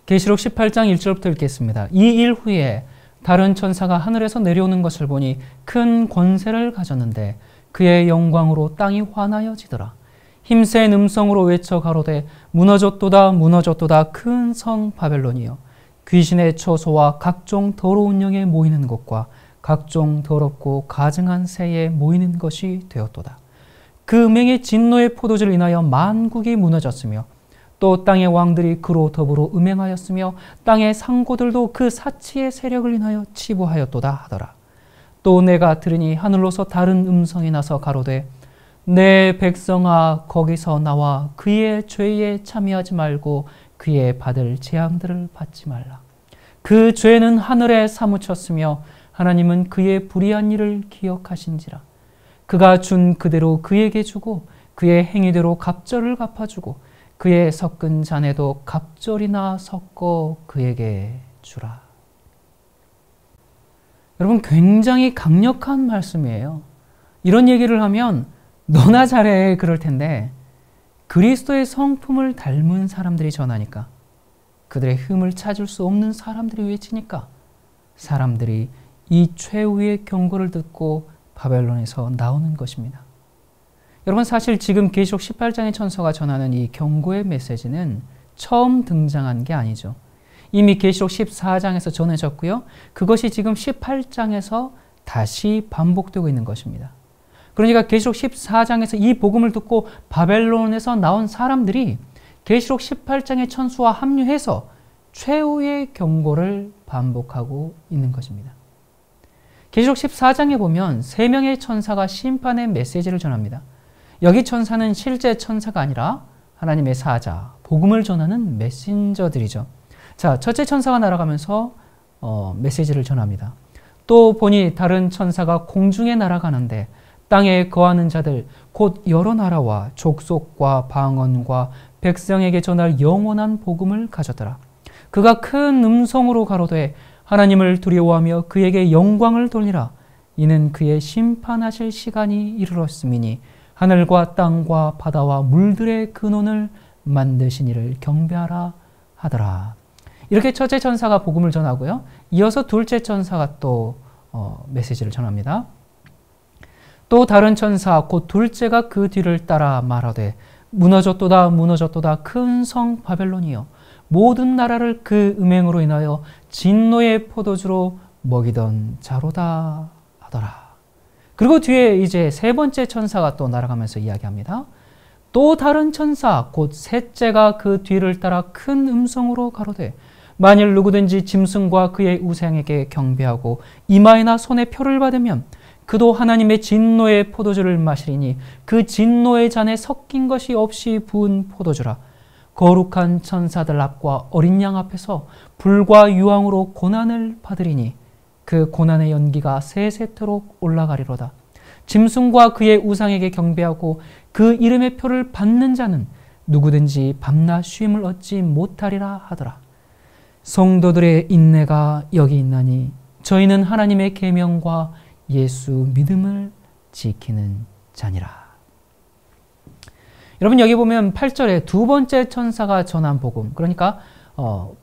계시록 18장 1절부터 읽겠습니다. 이 일 후에 다른 천사가 하늘에서 내려오는 것을 보니 큰 권세를 가졌는데 그의 영광으로 땅이 환하여지더라. 힘센 음성으로 외쳐 가로되 무너졌도다 무너졌도다 큰 성 바벨론이여 귀신의 처소와 각종 더러운 영에 모이는 곳과 각종 더럽고 가증한 새에 모이는 것이 되었도다. 그 음행의 진노의 포도주를 인하여 만국이 무너졌으며 또 땅의 왕들이 그로 더불어 음행하였으며 땅의 상고들도 그 사치의 세력을 인하여 치부하였도다 하더라. 또 내가 들으니 하늘로서 다른 음성이 나서 가로되 내 백성아 거기서 나와 그의 죄에 참여하지 말고 그의 받을 재앙들을 받지 말라. 그 죄는 하늘에 사무쳤으며 하나님은 그의 불의한 일을 기억하신지라. 그가 준 그대로 그에게 주고 그의 행위대로 갑절을 갚아주고 그의 섞은 잔에도 갑절이나 섞어 그에게 주라. 여러분 굉장히 강력한 말씀이에요. 이런 얘기를 하면 너나 잘해 그럴 텐데 그리스도의 성품을 닮은 사람들이 전하니까 그들의 흠을 찾을 수 없는 사람들이 외치니까 사람들이 이 최후의 경고를 듣고 바벨론에서 나오는 것입니다. 여러분 사실 지금 계시록 18장의 천사가 전하는 이 경고의 메시지는 처음 등장한 게 아니죠. 이미 계시록 14장에서 전해졌고요. 그것이 지금 18장에서 다시 반복되고 있는 것입니다. 그러니까 계시록 14장에서 이 복음을 듣고 바벨론에서 나온 사람들이 계시록 18장의 천수와 합류해서 최후의 경고를 반복하고 있는 것입니다. 계시록 14장에 보면 3명의 천사가 심판의 메시지를 전합니다. 여기 천사는 실제 천사가 아니라 하나님의 사자, 복음을 전하는 메신저들이죠. 자, 첫째 천사가 날아가면서 메시지를 전합니다. 또 보니 다른 천사가 공중에 날아가는데 땅에 거하는 자들 곧 여러 나라와 족속과 방언과 백성에게 전할 영원한 복음을 가졌더라. 그가 큰 음성으로 가로되 하나님을 두려워하며 그에게 영광을 돌리라. 이는 그의 심판하실 시간이 이르렀음이니 하늘과 땅과 바다와 물들의 근원을 만드신 이를 경배하라 하더라. 이렇게 첫째 천사가 복음을 전하고요. 이어서 둘째 천사가 또 메시지를 전합니다. 또 다른 천사 곧 둘째가 그 뒤를 따라 말하되 무너졌도다 무너졌도다 큰 성 바벨론이여 모든 나라를 그 음행으로 인하여 진노의 포도주로 먹이던 자로다 하더라. 그리고 뒤에 이제 세 번째 천사가 또 날아가면서 이야기합니다. 또 다른 천사 곧 셋째가 그 뒤를 따라 큰 음성으로 가로되 만일 누구든지 짐승과 그의 우상에게 경배하고 이마에나 손에 표를 받으면 그도 하나님의 진노의 포도주를 마시리니 그 진노의 잔에 섞인 것이 없이 부은 포도주라. 거룩한 천사들 앞과 어린 양 앞에서 불과 유황으로 고난을 받으리니 그 고난의 연기가 세세토록 올라가리로다. 짐승과 그의 우상에게 경배하고 그 이름의 표를 받는 자는 누구든지 밤낮 쉼을 얻지 못하리라 하더라. 성도들의 인내가 여기 있나니 저희는 하나님의 계명과 예수 믿음을 지키는 자니라. 여러분 여기 보면 8절에 두 번째 천사가 전한 복음, 그러니까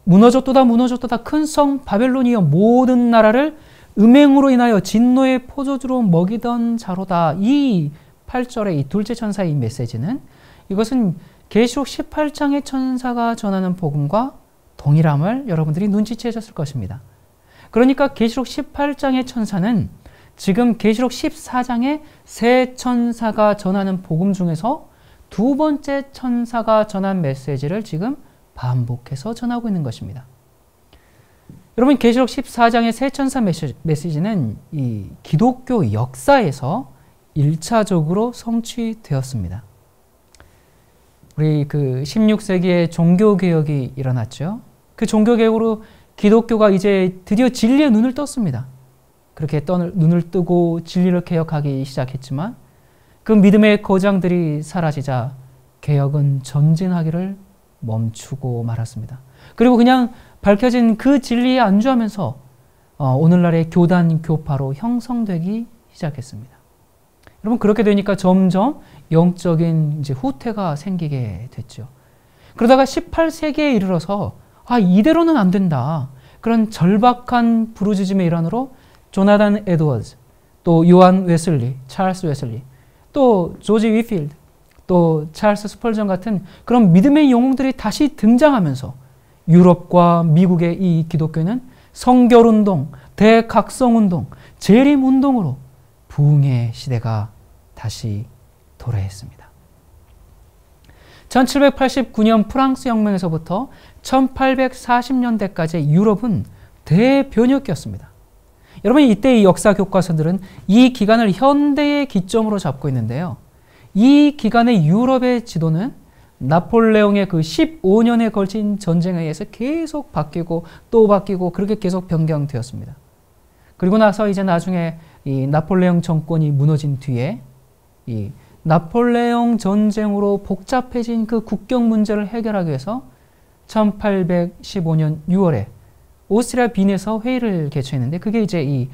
무너졌도다 무너졌도다 큰 성 바벨론이여 모든 나라를 음행으로 인하여 진노의 포도주로 먹이던 자로다. 이 8절의 이 둘째 천사의 이 메시지는 이것은 계시록 18장의 천사가 전하는 복음과 동일함을 여러분들이 눈치채셨을 것입니다. 그러니까 계시록 18장의 천사는 지금 계시록 14장의 세 천사가 전하는 복음 중에서 두 번째 천사가 전한 메시지를 지금 반복해서 전하고 있는 것입니다. 여러분 계시록 14장의 세 천사 메시지는 이 기독교 역사에서 1차적으로 성취되었습니다. 우리 그 16세기에 종교개혁이 일어났죠. 그 종교개혁으로 기독교가 이제 드디어 진리의 눈을 떴습니다. 그렇게 눈을 뜨고 진리를 개혁하기 시작했지만 그 믿음의 거장들이 사라지자 개혁은 전진하기를 멈추고 말았습니다. 그리고 그냥 밝혀진 그 진리에 안주하면서 오늘날의 교단, 교파로 형성되기 시작했습니다. 여러분 그렇게 되니까 점점 영적인 이제 후퇴가 생기게 됐죠. 그러다가 18세기에 이르러서 이대로는 안 된다. 그런 절박한 부르짖음의 일환으로 조나단 에드워즈, 또 요한 웨슬리, 찰스 웨슬리, 또 조지 위필드, 또 찰스 스펄전 같은 그런 믿음의 영웅들이 다시 등장하면서 유럽과 미국의 이 기독교는 성결운동, 대각성운동, 재림운동으로 부흥의 시대가 다시 도래했습니다. 1789년 프랑스 혁명에서부터 1840년대까지 유럽은 대변혁기였습니다. 여러분, 이때 이 역사 교과서들은 이 기간을 현대의 기점으로 잡고 있는데요. 이 기간의 유럽의 지도는 나폴레옹의 그 15년에 걸친 전쟁에 의해서 계속 바뀌고 또 바뀌고 그렇게 계속 변경되었습니다. 그리고 나서 이제 나중에 이 나폴레옹 정권이 무너진 뒤에 이 나폴레옹 전쟁으로 복잡해진 그 국경 문제를 해결하기 위해서 1815년 6월에 오스트리아 빈에서 회의를 개최했는데, 그게 이제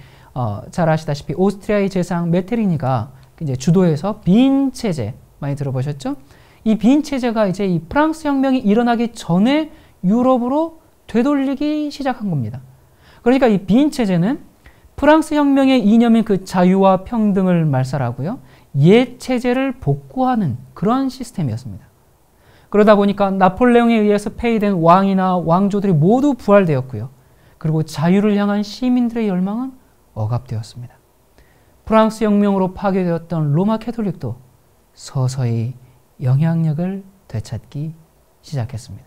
잘 아시다시피 오스트리아의 제상 메테르니가 이제 주도해서 빈 체제, 많이 들어보셨죠? 이 빈 체제가 이제 이 프랑스 혁명이 일어나기 전에 유럽으로 되돌리기 시작한 겁니다. 그러니까 이 빈 체제는 프랑스 혁명의 이념인 그 자유와 평등을 말살하고요, 옛 체제를 복구하는 그런 시스템이었습니다. 그러다 보니까 나폴레옹에 의해서 폐위된 왕이나 왕조들이 모두 부활되었고요. 그리고 자유를 향한 시민들의 열망은 억압되었습니다. 프랑스 혁명으로 파괴되었던 로마 캐톨릭도 서서히 영향력을 되찾기 시작했습니다.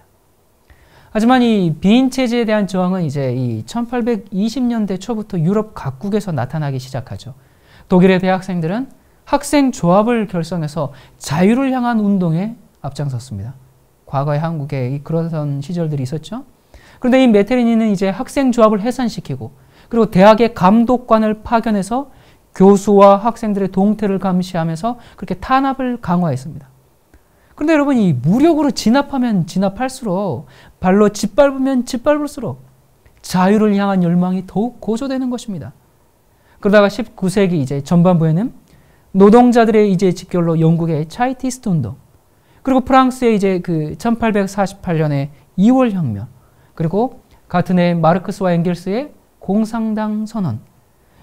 하지만 이 빈 체제에 대한 저항은 이제 이 1820년대 초부터 유럽 각국에서 나타나기 시작하죠. 독일의 대학생들은 학생 조합을 결성해서 자유를 향한 운동에 앞장섰습니다. 과거에 한국에 그런 시절들이 있었죠. 그런데 이 메테르니는 이제 학생 조합을 해산시키고, 그리고 대학의 감독관을 파견해서 교수와 학생들의 동태를 감시하면서 그렇게 탄압을 강화했습니다. 그런데 여러분, 이 무력으로 진압하면 진압할수록, 발로 짓밟으면 짓밟을수록 자유를 향한 열망이 더욱 고조되는 것입니다. 그러다가 19세기 이제 전반부에는 노동자들의 이제 집결로 영국의 차이티스트 운동, 그리고 프랑스의 이제 그 1848년의 2월 혁명, 그리고 같은 해 마르크스와 엥겔스의 공산당 선언,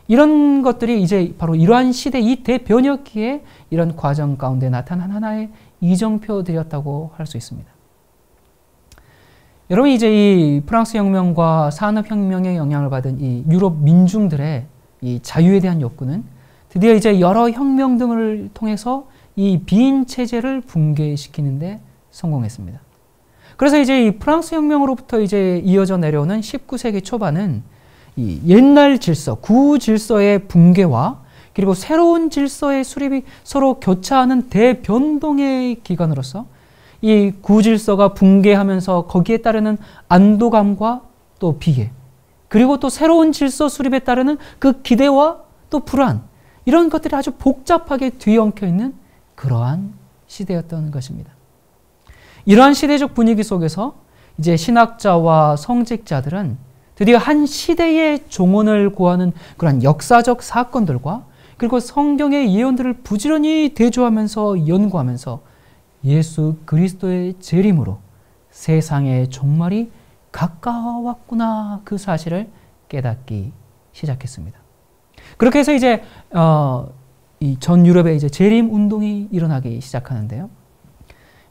이런 것들이 이제 바로 이러한 시대 이 대변혁기의 이런 과정 가운데 나타난 하나의 이정표들이었다고 할 수 있습니다. 여러분, 이제 이 프랑스 혁명과 산업혁명의 영향을 받은 이 유럽 민중들의 이 자유에 대한 욕구는 드디어 이제 여러 혁명 등을 통해서 이 빈 체제를 붕괴시키는데 성공했습니다. 그래서 이제 이 프랑스 혁명으로부터 이제 이어져 내려오는 19세기 초반은 이 옛날 질서, 구질서의 붕괴와 그리고 새로운 질서의 수립이 서로 교차하는 대변동의 기간으로서 이 구질서가 붕괴하면서 거기에 따르는 안도감과 또 비애, 그리고 또 새로운 질서 수립에 따르는 그 기대와 또 불안, 이런 것들이 아주 복잡하게 뒤엉켜 있는 그러한 시대였던 것입니다. 이러한 시대적 분위기 속에서 이제 신학자와 성직자들은 드디어 한 시대의 종언을 구하는 그런 역사적 사건들과 그리고 성경의 예언들을 부지런히 대조하면서 연구하면서 예수 그리스도의 재림으로 세상의 종말이 가까웠구나, 그 사실을 깨닫기 시작했습니다. 그렇게 해서 이제 이 전 유럽에 이제 재림 운동이 일어나기 시작하는데요.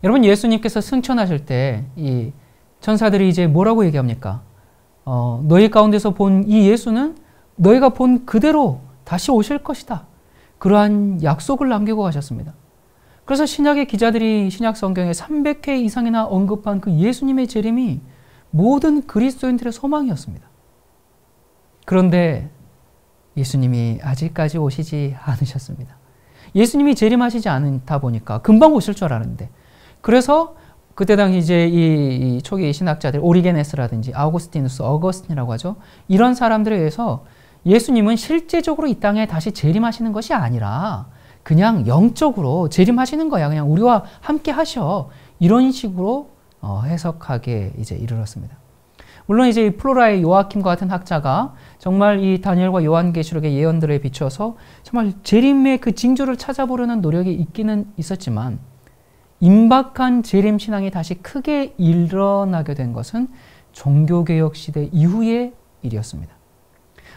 여러분, 예수님께서 승천하실 때 이 천사들이 이제 뭐라고 얘기합니까? 너희 가운데서 본 이 예수는 너희가 본 그대로 다시 오실 것이다. 그러한 약속을 남기고 가셨습니다. 그래서 신약의 기자들이 신약 성경에 300회 이상이나 언급한 그 예수님의 재림이 모든 그리스도인들의 소망이었습니다. 그런데 예수님이 아직까지 오시지 않으셨습니다. 예수님이 재림하시지 않다 보니까 금방 오실 줄 알았는데, 그래서 그때 당시 이제 이 초기 신학자들, 오리게네스라든지 아우구스티누스, 어거스틴이라고 하죠. 이런 사람들에 의해서 예수님은 실제적으로 이 땅에 다시 재림하시는 것이 아니라 그냥 영적으로 재림하시는 거야. 그냥 우리와 함께 하셔. 이런 식으로 해석하게 이제 이르렀습니다. 물론 이제 플로라의 요아킴과 같은 학자가 정말 이 다니엘과 요한계시록의 예언들에 비추어서 정말 재림의 그 징조를 찾아보려는 노력이 있기는 있었지만, 임박한 재림 신앙이 다시 크게 일어나게 된 것은 종교개혁 시대 이후의 일이었습니다.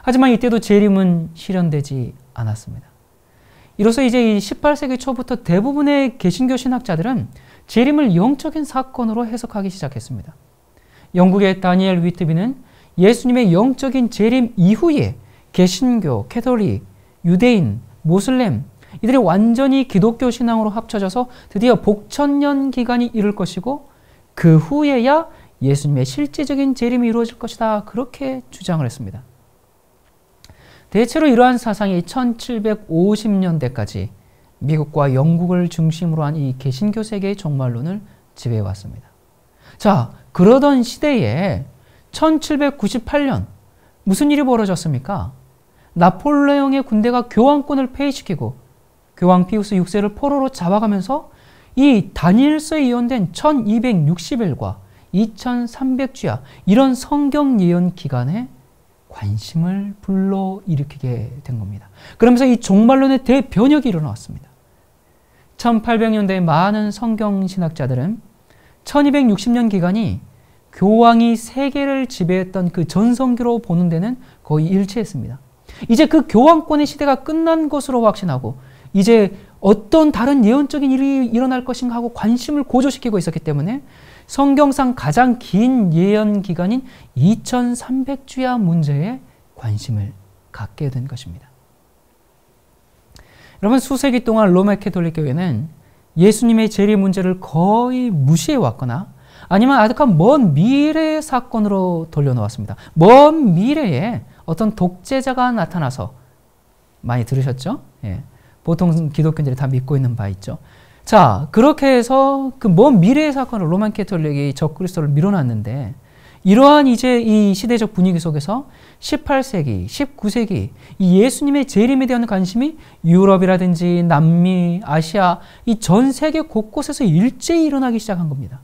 하지만 이때도 재림은 실현되지 않았습니다. 이로써 이제 이 18세기 초부터 대부분의 개신교 신학자들은 재림을 영적인 사건으로 해석하기 시작했습니다. 영국의 다니엘 위트비는 예수님의 영적인 재림 이후에 개신교, 캐톨릭, 유대인, 모슬렘 이들이 완전히 기독교 신앙으로 합쳐져서 드디어 복천년 기간이 이룰 것이고 그 후에야 예수님의 실제적인 재림이 이루어질 것이다. 그렇게 주장을 했습니다. 대체로 이러한 사상이 1750년대까지 미국과 영국을 중심으로 한 이 개신교 세계의 종말론을 지배해왔습니다. 자, 그러던 시대에 1798년 무슨 일이 벌어졌습니까? 나폴레옹의 군대가 교황권을 폐위시키고 교황 피우스 6세를 포로로 잡아가면서 이 다니엘서에 예언된 1260일과 2300주야 이런 성경 예언 기간에 관심을 불러일으키게 된 겁니다. 그러면서 이 종말론의 대변혁이 일어났습니다. 1800년대의 많은 성경신학자들은 1260년 기간이 교황이 세계를 지배했던 그 전성기로 보는 데는 거의 일치했습니다. 이제 그 교황권의 시대가 끝난 것으로 확신하고 이제 어떤 다른 예언적인 일이 일어날 것인가 하고 관심을 고조시키고 있었기 때문에 성경상 가장 긴 예언 기간인 2300주야 문제에 관심을 갖게 된 것입니다. 여러분, 수세기 동안 로마 캐톨릭 교회는 예수님의 재림 문제를 거의 무시해 왔거나 아니면 아득한 먼 미래의 사건으로 돌려놓았습니다. 먼 미래에 어떤 독재자가 나타나서 많이 들으셨죠? 예. 보통 기독교인들이 다 믿고 있는 바 있죠. 자, 그렇게 해서 그 먼 미래의 사건을 로마 캐톨릭이 적그리스도를 밀어놨는데 이러한 이제 이 시대적 분위기 속에서 18세기, 19세기 이 예수님의 재림에 대한 관심이 유럽이라든지 남미, 아시아 이 전 세계 곳곳에서 일제히 일어나기 시작한 겁니다.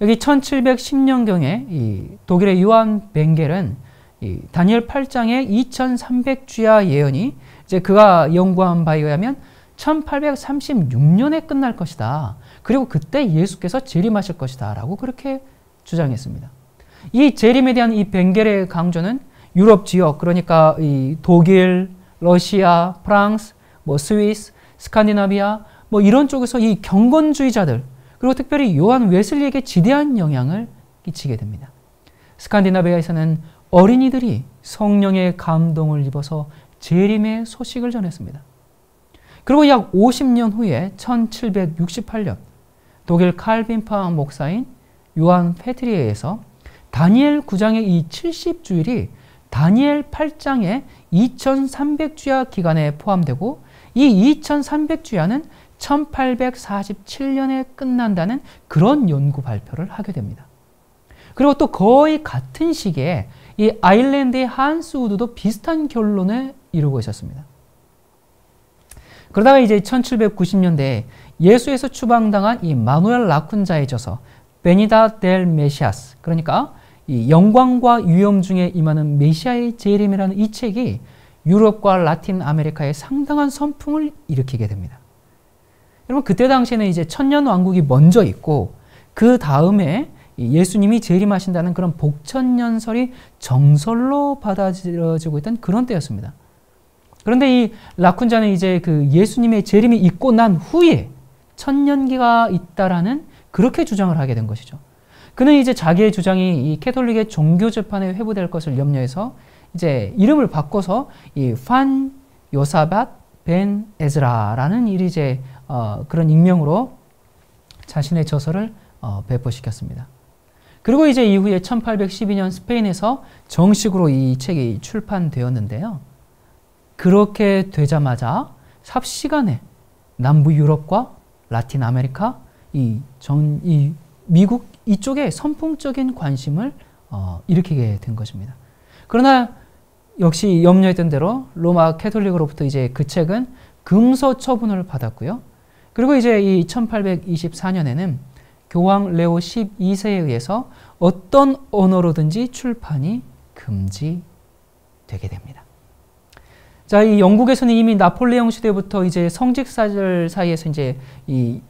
여기 1710년경에 이 독일의 요한 벵겔은 이 다니엘 8장의 2300주야 예언이 이제 그가 연구한 바에 의하면 1836년에 끝날 것이다. 그리고 그때 예수께서 재림하실 것이다. 라고 그렇게 주장했습니다. 이 재림에 대한 이 벵겔의 강조는 유럽 지역, 그러니까 이 독일, 러시아, 프랑스, 스위스, 스칸디나비아 이런 쪽에서 이 경건주의자들 그리고 특별히 요한 웨슬리에게 지대한 영향을 끼치게 됩니다. 스칸디나비아에서는 어린이들이 성령의 감동을 입어서 재림의 소식을 전했습니다. 그리고 약 50년 후에 1768년 독일 칼빈파 목사인 요한 페트리에에서 다니엘 9장의 이 70주일이 다니엘 8장의 2300주야 기간에 포함되고 이 2300주야는 1847년에 끝난다는 그런 연구 발표를 하게 됩니다. 그리고 또 거의 같은 시기에 이 아일랜드의 한스 우드도 비슷한 결론에 이르고 있었습니다. 그러다가 이제 1790년대에 예수에서 추방당한 이 마누엘 라쿤자에 져서 베니다 델 메시아스, 그러니까 이 영광과 위엄 중에 임하는 메시아의 재림이라는 이 책이 유럽과 라틴 아메리카에 상당한 선풍을 일으키게 됩니다. 여러분, 그때 당시에는 이제 천년 왕국이 먼저 있고 그 다음에 예수님이 재림하신다는 그런 복천년설이 정설로 받아들여지고 있던 그런 때였습니다. 그런데 이 라쿤자는 이제 그 예수님의 재림이 있고 난 후에 천년기가 있다라는 그렇게 주장을 하게 된 것이죠. 그는 이제 자기의 주장이 이 캐톨릭의 종교 재판에 회부될 것을 염려해서 이제 이름을 바꿔서 이 판 요사밧 벤 에즈라라는 이제 그런 익명으로 자신의 저서를 배포시켰습니다. 그리고 이제 이후에 1812년 스페인에서 정식으로 이 책이 출판되었는데요. 그렇게 되자마자 삽시간에 남부 유럽과 라틴 아메리카, 이 미국 이쪽에 선풍적인 관심을 일으키게 된 것입니다. 그러나 역시 염려했던 대로 로마 캐톨릭으로부터 이제 그 책은 금서 처분을 받았고요. 그리고 이제 이 1824년에는 교황 레오 12세에 의해서 어떤 언어로든지 출판이 금지되게 됩니다. 자, 이 영국에서는 이미 나폴레옹 시대부터 이제 성직자들 사이에서 이제 이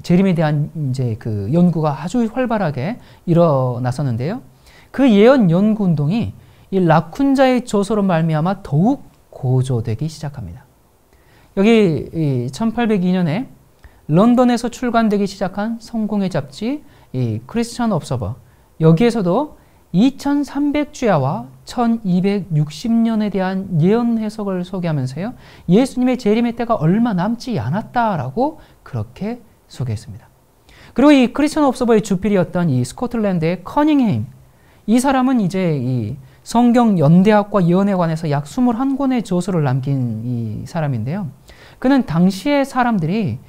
재림에 대한 이제 그 연구가 아주 활발하게 일어났었는데요. 그 예언 연구 운동이 이 라쿤자의 저서로 말미암아 더욱 고조되기 시작합니다. 여기 1802년에 런던에서 출간되기 시작한 성공의 잡지 이 크리스천 옵서버, 여기에서도 2300주야와 1260년에 대한 예언 해석을 소개하면서요, 예수님의 재림의 때가 얼마 남지 않았다라고 그렇게 소개했습니다. 그리고 이 크리스천 옵서버의 주필이었던 이 스코틀랜드의 커닝햄, 이 사람은 이제 이 성경 연대학과 예언에 관해서 약 21권의 저서를 남긴 이 사람인데요. 그는 당시의 사람들이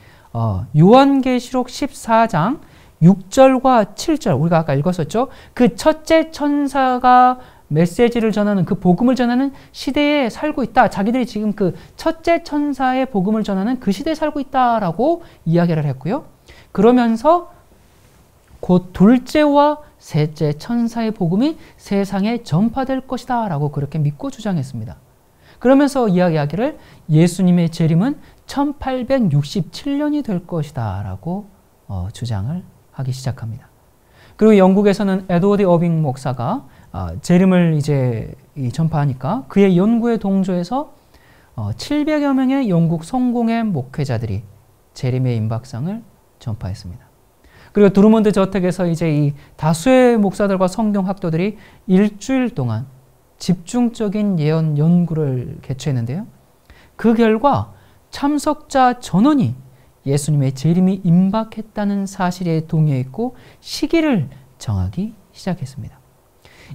요한계시록 14장 6절과 7절, 우리가 아까 읽었었죠. 그 첫째 천사가 메시지를 전하는, 그 복음을 전하는 시대에 살고 있다. 자기들이 지금 그 첫째 천사의 복음을 전하는 그 시대에 살고 있다라고 이야기를 했고요. 그러면서 곧 둘째와 셋째 천사의 복음이 세상에 전파될 것이다 라고 그렇게 믿고 주장했습니다. 그러면서 이야기하기를 예수님의 재림은 1867년이 될 것이다 라고 주장을 하기 시작합니다. 그리고 영국에서는 에드워드 어빙 목사가 재림을 이제 전파하니까 그의 연구에 동조해서 700여 명의 영국 성공의 목회자들이 재림의 임박상을 전파했습니다. 그리고 드루먼드 저택에서 이제 이 다수의 목사들과 성경 학도들이 일주일 동안 집중적인 예언 연구를 개최했는데요. 그 결과 참석자 전원이 예수님의 재림이 임박했다는 사실에 동의했고 시기를 정하기 시작했습니다.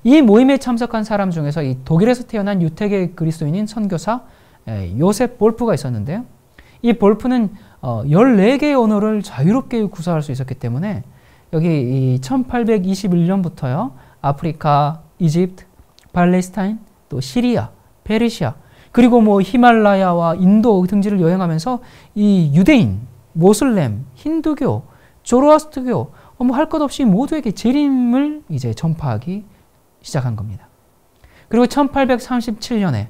이 모임에 참석한 사람 중에서 이 독일에서 태어난 유태계 그리스도인인 선교사 요셉 볼프가 있었는데요. 이 볼프는 14개의 언어를 자유롭게 구사할 수 있었기 때문에 여기 1821년부터요. 아프리카, 이집트, 팔레스타인, 또 시리아, 페르시아, 그리고 뭐 히말라야와 인도 등지를 여행하면서 이 유대인, 모슬렘, 힌두교, 조로아스트교 뭐 할 것 없이 모두에게 재림을 이제 전파하기 시작한 겁니다. 그리고 1837년에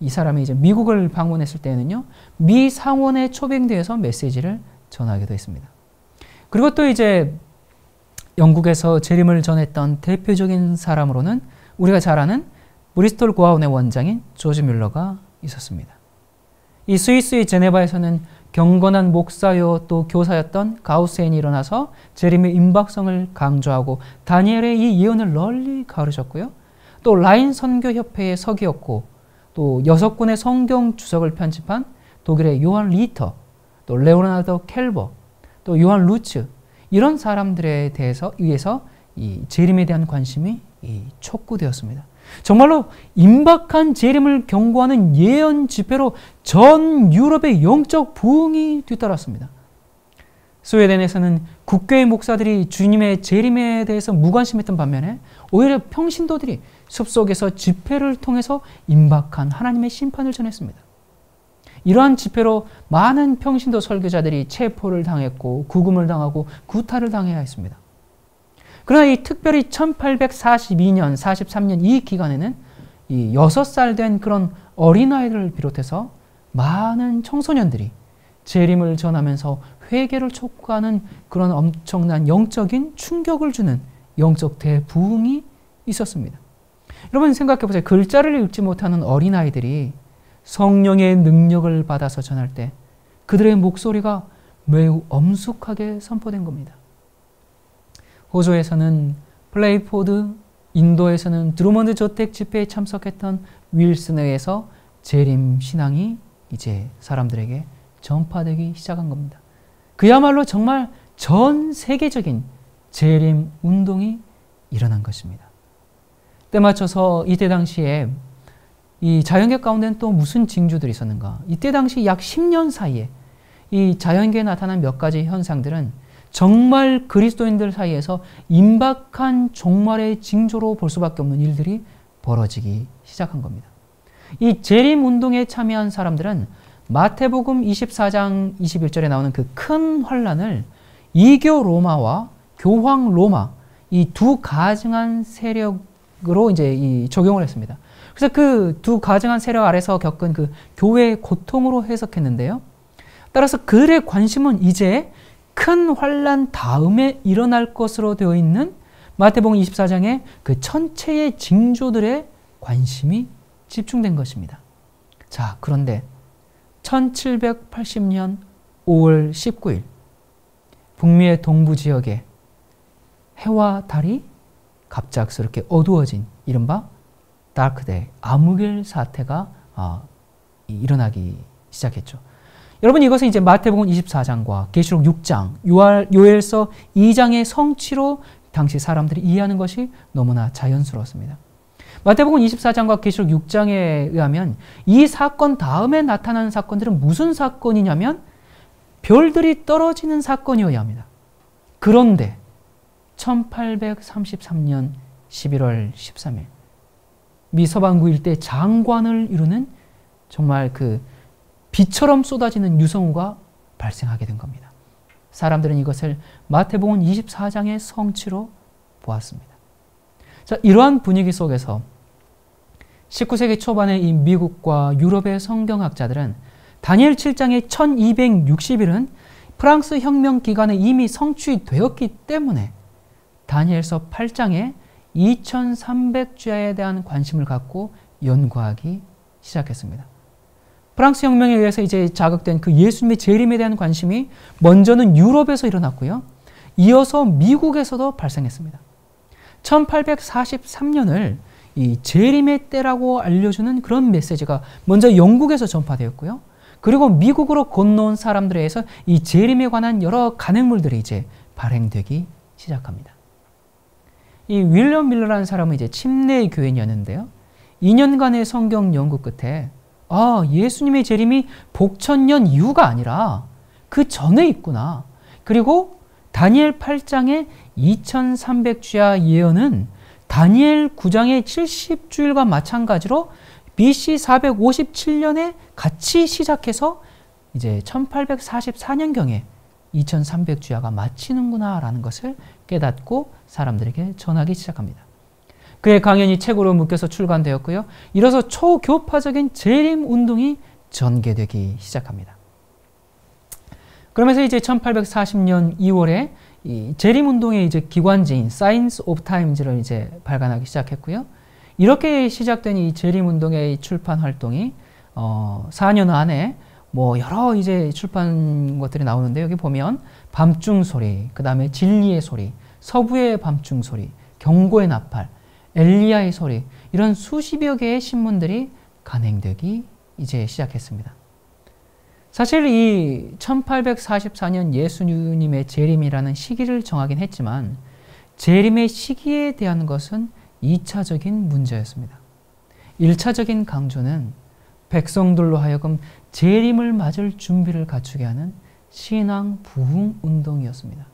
이 사람이 이제 미국을 방문했을 때는요, 미 상원의 초빙대에서 메시지를 전하기도 했습니다. 그리고 또 이제 영국에서 재림을 전했던 대표적인 사람으로는 우리가 잘 아는 브리스톨 고아원의 원장인 조지 뮬러가 있었습니다. 이 스위스의 제네바에서는 경건한 목사요 또 교사였던 가우센이 일어나서 재림의 임박성을 강조하고 다니엘의 이 예언을 널리 가르쳤고요. 또 라인 선교협회의 서기였고 또 6권의 성경 주석을 편집한 독일의 요한 리터, 또 레오나르도 켈버, 또 요한 루츠, 이런 사람들에 의해서 이 재림에 대한 관심이 촉구되었습니다. 정말로 임박한 재림을 경고하는 예언 집회로 전 유럽의 영적 부흥이 뒤따랐습니다. 스웨덴에서는 국교의 목사들이 주님의 재림에 대해서 무관심했던 반면에 오히려 평신도들이 숲속에서 집회를 통해서 임박한 하나님의 심판을 전했습니다. 이러한 집회로 많은 평신도 설교자들이 체포를 당했고 구금을 당하고 구타를 당해야 했습니다. 그러나 이 특별히 1842년, 43년 이 기간에는 이 6살 된 그런 어린아이들을 비롯해서 많은 청소년들이 재림을 전하면서 회개를 촉구하는 그런 엄청난 영적인 충격을 주는 영적 대부흥이 있었습니다. 여러분 생각해 보세요. 글자를 읽지 못하는 어린아이들이 성령의 능력을 받아서 전할 때 그들의 목소리가 매우 엄숙하게 선포된 겁니다. 호주에서는 플레이포드, 인도에서는 드루먼드 저택 집회에 참석했던 윌슨에 의해서 재림 신앙이 이제 사람들에게 전파되기 시작한 겁니다. 그야말로 정말 전 세계적인 재림 운동이 일어난 것입니다. 때 맞춰서 이때 당시에 이 자연계 가운데는 또 무슨 징조들이 있었는가? 이때 당시 약 10년 사이에 이 자연계에 나타난 몇 가지 현상들은 정말 그리스도인들 사이에서 임박한 종말의 징조로 볼 수밖에 없는 일들이 벌어지기 시작한 겁니다. 이 재림 운동에 참여한 사람들은 마태복음 24장 21절에 나오는 그 큰 환란을 이교 로마와 교황 로마 이 두 가증한 세력으로 이제 적용을 했습니다. 그래서 그 두 가증한 세력 아래서 겪은 그 교회의 고통으로 해석했는데요. 따라서 그들의 관심은 이제 큰 환난 다음에 일어날 것으로 되어 있는 마태복음 24장의 그 천체의 징조들의 관심이 집중된 것입니다. 자, 그런데 1780년 5월 19일 북미의 동부 지역에 해와 달이 갑작스럽게 어두워진 이른바 다크데이, 암흑일 사태가 일어나기 시작했죠. 여러분, 이것은 이제 마태복음 24장과 계시록 6장, 요엘서 2장의 성취로 당시 사람들이 이해하는 것이 너무나 자연스러웠습니다. 마태복음 24장과 계시록 6장에 의하면 이 사건 다음에 나타나는 사건들은 무슨 사건이냐면 별들이 떨어지는 사건이어야 합니다. 그런데 1833년 11월 13일 미 서반구 일대 장관을 이루는 정말 그 비처럼 쏟아지는 유성우가 발생하게 된 겁니다. 사람들은 이것을 마태복음 24장의 성취로 보았습니다. 자, 이러한 분위기 속에서 19세기 초반에 이 미국과 유럽의 성경학자들은 다니엘 7장의 1260일은 프랑스 혁명 기간에 이미 성취되었기 때문에 다니엘서 8장에 2300주야에 대한 관심을 갖고 연구하기 시작했습니다. 프랑스 혁명에 의해서 이제 자극된 그 예수님의 재림에 대한 관심이 먼저는 유럽에서 일어났고요. 이어서 미국에서도 발생했습니다. 1843년을 이 재림의 때라고 알려주는 그런 메시지가 먼저 영국에서 전파되었고요. 그리고 미국으로 건너온 사람들에 의해서 이 재림에 관한 여러 간행물들이 이제 발행되기 시작합니다. 이 윌리엄 밀러라는 사람은 이제 침례 교인이었는데요. 2년간의 성경 연구 끝에 예수님의 재림이 복천년 이후가 아니라 그 전에 있구나. 그리고 다니엘 8장의 2300주야 예언은 다니엘 9장의 70주일과 마찬가지로 BC 457년에 같이 시작해서 이제 1844년경에 2300주야가 마치는구나 라는 것을 깨닫고 사람들에게 전하기 시작합니다. 그의 강연이 책으로 묶여서 출간되었고요. 이로써 초교파적인 재림 운동이 전개되기 시작합니다. 그러면서 이제 1840년 2월에 이 재림 운동의 이제 기관지인 Signs of Times를 이제 발간하기 시작했고요. 이렇게 시작된 이 재림 운동의 출판 활동이 4년 안에 여러 이제 출판 것들이 나오는데, 여기 보면 밤중 소리, 그 다음에 진리의 소리, 서부의 밤중 소리, 경고의 나팔, 엘리야의 소리, 이런 수십여 개의 신문들이 간행되기 이제 시작했습니다. 사실 이 1844년 예수님의 재림이라는 시기를 정하긴 했지만 재림의 시기에 대한 것은 2차적인 문제였습니다. 1차적인 강조는 백성들로 하여금 재림을 맞을 준비를 갖추게 하는 신앙 부흥 운동이었습니다.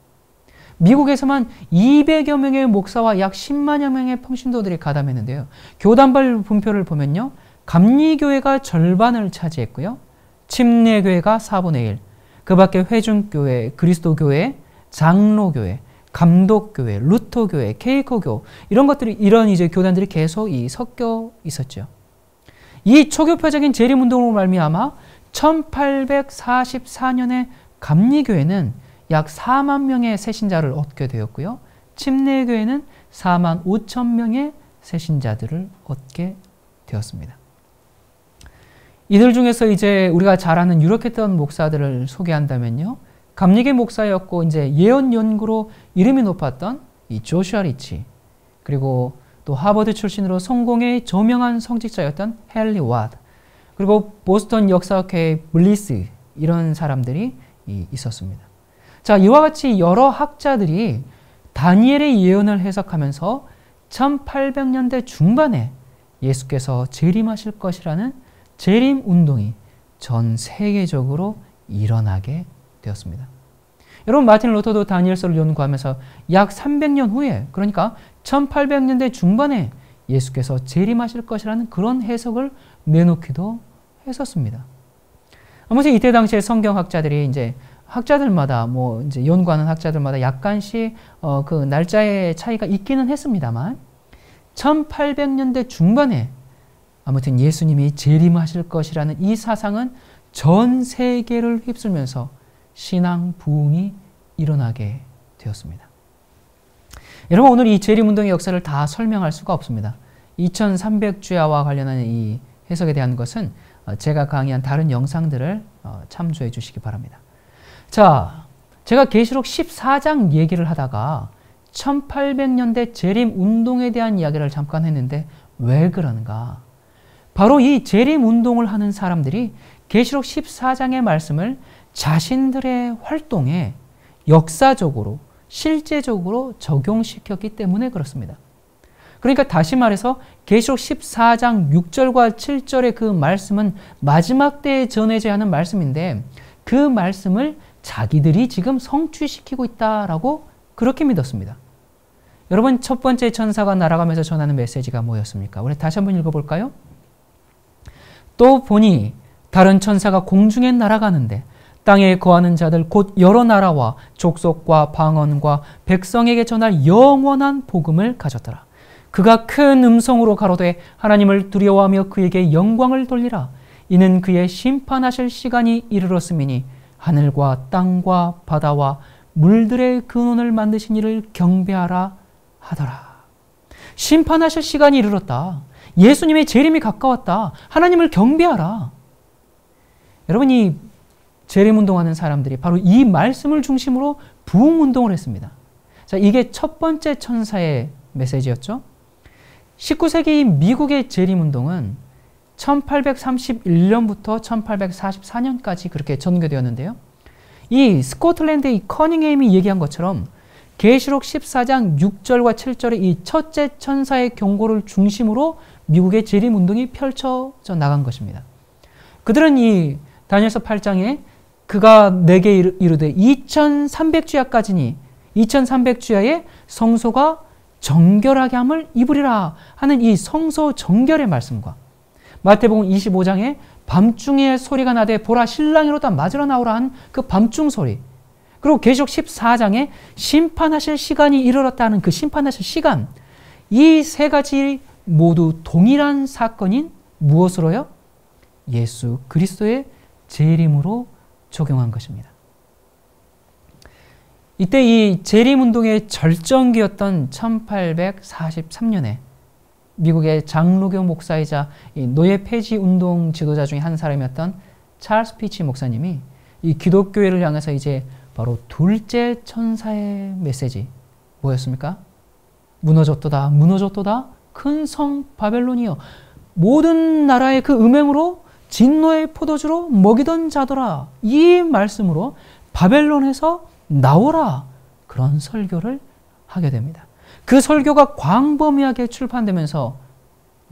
미국에서만 200여 명의 목사와 약 10만여 명의 평신도들이 가담했는데요. 교단별 분표를 보면요. 감리교회가 절반을 차지했고요. 침례교회가 4분의 1, 그 밖에 회중교회, 그리스도교회, 장로교회, 감독교회, 루터교회, 케이커교, 이런 이제 교단들이 계속 섞여 있었죠. 이 초교파적인 재림운동으로 말미암아 1844년에 감리교회는 약 4만 명의 새신자를 얻게 되었고요. 침례교회는 4만 5천 명의 새신자들을 얻게 되었습니다. 이들 중에서 이제 우리가 잘 아는 유력했던 목사들을 소개한다면요. 감리교 목사였고 이제 예언 연구로 이름이 높았던 이 조슈아 리치, 그리고 또 하버드 출신으로 성공의 저명한 성직자였던 헨리 와드, 그리고 보스턴 역사학회의 블리스, 이런 사람들이 있었습니다. 자, 이와 같이 여러 학자들이 다니엘의 예언을 해석하면서 1800년대 중반에 예수께서 재림하실 것이라는 재림 운동이 전 세계적으로 일어나게 되었습니다. 여러분, 마틴 루터도 다니엘서를 연구하면서 약 300년 후에, 그러니까 1800년대 중반에 예수께서 재림하실 것이라는 그런 해석을 내놓기도 했었습니다. 아무튼 이때 당시에 성경학자들이 이제 학자들마다 이제 연구하는 학자들마다 약간씩 그 날짜의 차이가 있기는 했습니다만 1800년대 중반에 아무튼 예수님이 재림하실 것이라는 이 사상은 전 세계를 휩쓸면서 신앙 부흥이 일어나게 되었습니다. 여러분, 오늘 이 재림운동의 역사를 다 설명할 수가 없습니다. 2300주야와 관련한 이 해석에 대한 것은 제가 강의한 다른 영상들을 참조해 주시기 바랍니다. 자, 제가 계시록 14장 얘기를 하다가 1800년대 재림운동에 대한 이야기를 잠깐 했는데 왜 그런가? 바로 이 재림운동을 하는 사람들이 계시록 14장의 말씀을 자신들의 활동에 역사적으로 실제적으로 적용시켰기 때문에 그렇습니다. 그러니까 다시 말해서 계시록 14장 6절과 7절의 그 말씀은 마지막 때에 전해져야 하는 말씀인데 그 말씀을 자기들이 지금 성취시키고 있다라고 그렇게 믿었습니다. 여러분, 첫 번째 천사가 날아가면서 전하는 메시지가 뭐였습니까? 우리 다시 한번 읽어볼까요? 또 보니 다른 천사가 공중에 날아가는데 땅에 거하는 자들 곧 여러 나라와 족속과 방언과 백성에게 전할 영원한 복음을 가졌더라. 그가 큰 음성으로 가로되 하나님을 두려워하며 그에게 영광을 돌리라. 이는 그의 심판하실 시간이 이르렀음이니 하늘과 땅과 바다와 물들의 근원을 만드신 이를 경배하라 하더라. 심판하실 시간이 이르렀다. 예수님의 재림이 가까웠다. 하나님을 경배하라. 여러분, 이 재림운동하는 사람들이 바로 이 말씀을 중심으로 부흥운동을 했습니다. 자, 이게 첫 번째 천사의 메시지였죠. 19세기 미국의 재림운동은 1831년부터 1844년까지 그렇게 전개되었는데요. 이 스코틀랜드의 커닝햄이 얘기한 것처럼 계시록 14장 6절과 7절의 이 첫째 천사의 경고를 중심으로 미국의 재림운동이 펼쳐져 나간 것입니다. 그들은 이 다니엘서 8장에 그가 내게 이르되 2300주야까지니 2300주야에 성소가 정결하게 함을 입으리라 하는 이 성소 정결의 말씀과 마태복음 25장에 밤중에 소리가 나되 보라 신랑이로다 맞으러 나오라 한 그 밤중 소리, 그리고 계시록 14장에 심판하실 시간이 이르렀다는 그 심판하실 시간, 이 세 가지 모두 동일한 사건인 무엇으로요? 예수 그리스도의 재림으로 적용한 것입니다. 이때 이 재림운동의 절정기였던 1843년에 미국의 장로교 목사이자 노예 폐지 운동 지도자 중에 한 사람이었던 찰스 피치 목사님이 이 기독교회를 향해서 이제 바로 둘째 천사의 메시지 뭐였습니까? 무너졌도다, 무너졌도다, 큰 성 바벨론이여, 모든 나라의 그 음행으로 진노의 포도주로 먹이던 자더라. 이 말씀으로 바벨론에서 나오라, 그런 설교를 하게 됩니다. 그 설교가 광범위하게 출판되면서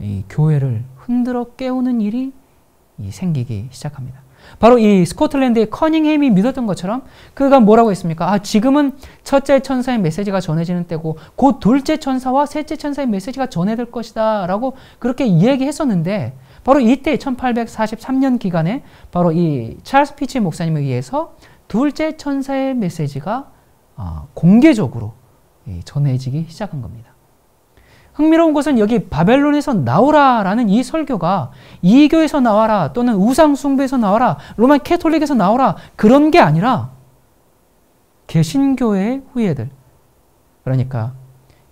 이 교회를 흔들어 깨우는 일이 생기기 시작합니다. 바로 이 스코틀랜드의 커닝햄이 믿었던 것처럼 그가 뭐라고 했습니까? 지금은 첫째 천사의 메시지가 전해지는 때고 곧 둘째 천사와 셋째 천사의 메시지가 전해질 것이다 라고 그렇게 얘기했었는데, 바로 이때 1843년 기간에 바로 이 찰스 피치 목사님에 의해서 둘째 천사의 메시지가 공개적으로 전해지기 시작한 겁니다. 흥미로운 것은 여기 바벨론에서 나오라라는 이 설교가 이교에서 나와라 또는 우상 숭배에서 나와라, 로마 캐톨릭에서 나오라, 그런 게 아니라 개신교회의 후예들, 그러니까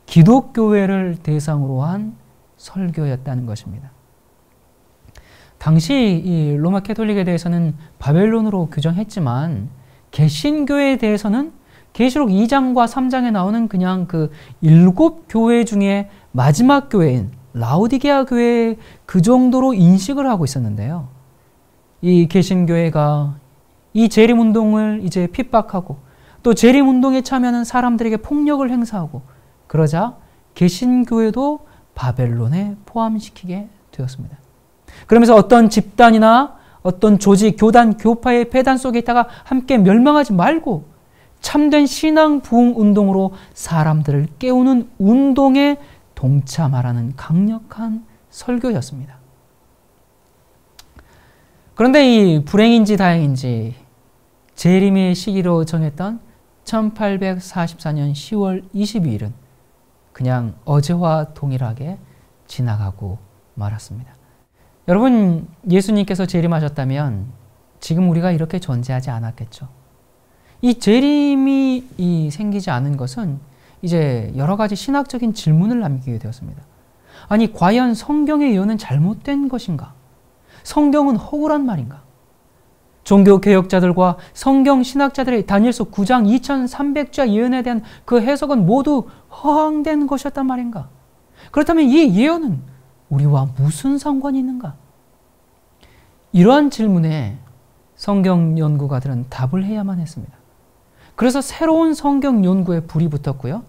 기독교회를 대상으로 한 설교였다는 것입니다. 당시 이 로마 캐톨릭에 대해서는 바벨론으로 규정했지만 개신교회에 대해서는 계시록 2장과 3장에 나오는 그냥 그 7교회 중에 마지막 교회인 라오디게아 교회, 그 정도로 인식을 하고 있었는데요. 이 개신교회가 이 재림운동을 이제 핍박하고 또 재림운동에 참여하는 사람들에게 폭력을 행사하고 그러자 개신교회도 바벨론에 포함시키게 되었습니다. 그러면서 어떤 집단이나 어떤 조직, 교단, 교파의 폐단 속에 있다가 함께 멸망하지 말고 참된 신앙 부흥 운동으로 사람들을 깨우는 운동에 동참하라는 강력한 설교였습니다. 그런데 이 불행인지 다행인지 재림의 시기로 정했던 1844년 10월 22일은 그냥 어제와 동일하게 지나가고 말았습니다. 여러분, 예수님께서 재림하셨다면 지금 우리가 이렇게 존재하지 않았겠죠. 이 재림이 생기지 않은 것은 이제 여러 가지 신학적인 질문을 남기게 되었습니다. 아니, 과연 성경의 예언은 잘못된 것인가? 성경은 허구란 말인가? 종교개혁자들과 성경 신학자들의 다니엘서 9장 2300자 예언에 대한 그 해석은 모두 허황된 것이었단 말인가? 그렇다면 이 예언은 우리와 무슨 상관이 있는가? 이러한 질문에 성경 연구가들은 답을 해야만 했습니다. 그래서 새로운 성경 연구에 불이 붙었고요.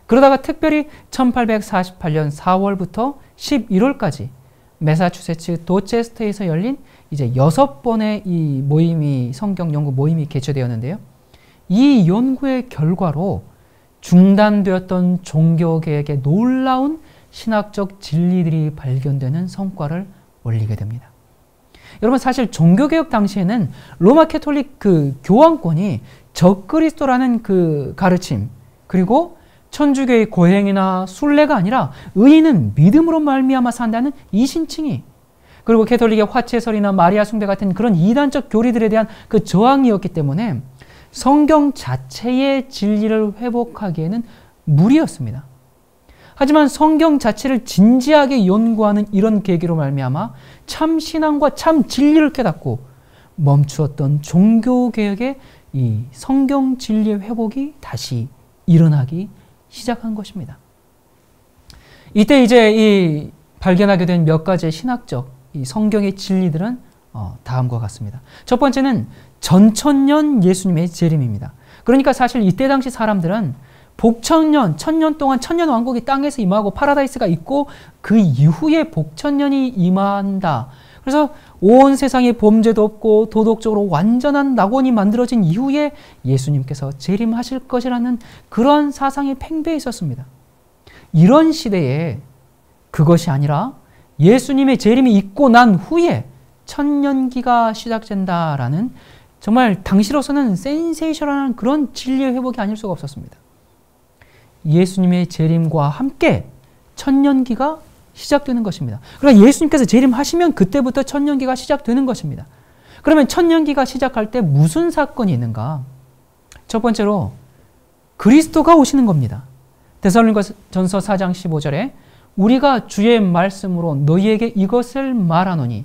그러다가 특별히 1848년 4월부터 11월까지 매사추세츠 도체스터에서 열린 이제 6번의 이 모임이, 성경 연구 모임이 개최되었는데요. 이 연구의 결과로 중단되었던 종교개혁의 놀라운 신학적 진리들이 발견되는 성과를 올리게 됩니다. 여러분, 사실 종교개혁 당시에는 로마 캐톨릭 그 교황권이 적그리스도라는 그 가르침, 그리고 천주교의 고행이나 순례가 아니라 의인은 믿음으로 말미암아 산다는 이 신칭이, 그리고 캐톨릭의 화채설이나 마리아 숭배 같은 그런 이단적 교리들에 대한 그 저항이었기 때문에 성경 자체의 진리를 회복하기에는 무리였습니다. 하지만 성경 자체를 진지하게 연구하는 이런 계기로 말미암아 참 신앙과 참 진리를 깨닫고 멈추었던 종교개혁의 이 성경 진리의 회복이 다시 일어나기 시작한 것입니다. 이때 이제 이 발견하게 된 몇 가지의 신학적 이 성경의 진리들은 다음과 같습니다. 첫 번째는 전천년 예수님의 재림입니다. 그러니까 사실 이때 당시 사람들은 복천년, 천년 동안 천년왕국이 땅에서 임하고 파라다이스가 있고 그 이후에 복천년이 임한다. 그래서 온 세상에 범죄도 없고 도덕적으로 완전한 낙원이 만들어진 이후에 예수님께서 재림하실 것이라는 그런 사상이 팽배해 있었습니다. 이런 시대에 그것이 아니라 예수님의 재림이 있고 난 후에 천년기가 시작된다라는 정말 당시로서는 센세이션한 그런 진리의 회복이 아닐 수가 없었습니다. 예수님의 재림과 함께 천년기가 시작되는 것입니다. 그러니까 예수님께서 재림하시면 그때부터 천년기가 시작되는 것입니다. 그러면 천년기가 시작할 때 무슨 사건이 있는가? 첫 번째로 그리스도가 오시는 겁니다. 데살로니가전서 4장 15절에 우리가 주의 말씀으로 너희에게 이것을 말하노니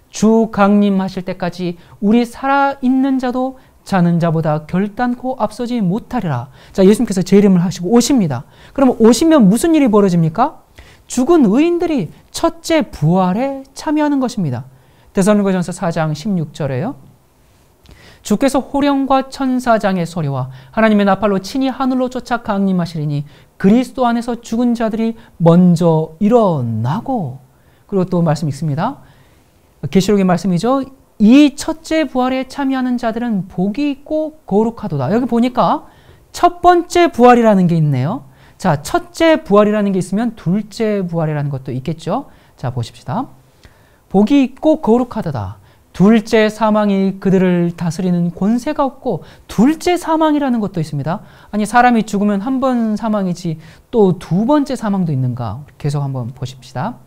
주 강림하실 때까지 우리 살아있는 자도 자는 자보다 결단코 앞서지 못하리라. 자, 예수님께서 재림을 하시고 오십니다. 그러면 오시면 무슨 일이 벌어집니까? 죽은 의인들이 첫째 부활에 참여하는 것입니다. 데살로니가전서 4장 16절에요. 주께서 호령과 천사장의 소리와 하나님의 나팔로 친히 하늘로 쫓아 강림하시리니 그리스도 안에서 죽은 자들이 먼저 일어나고, 그리고 또 말씀 있습니다. 계시록의 말씀이죠. 이 첫째 부활에 참여하는 자들은 복이 있고 거룩하도다. 여기 보니까 첫 번째 부활이라는 게 있네요. 자, 첫째 부활이라는 게 있으면 둘째 부활이라는 것도 있겠죠. 자, 보십시다. 복이 있고 거룩하도다. 둘째 사망이 그들을 다스리는 권세가 없고 둘째 사망이라는 것도 있습니다. 아니, 사람이 죽으면 한 번 사망이지 또 두 번째 사망도 있는가? 계속 한번 보십시다.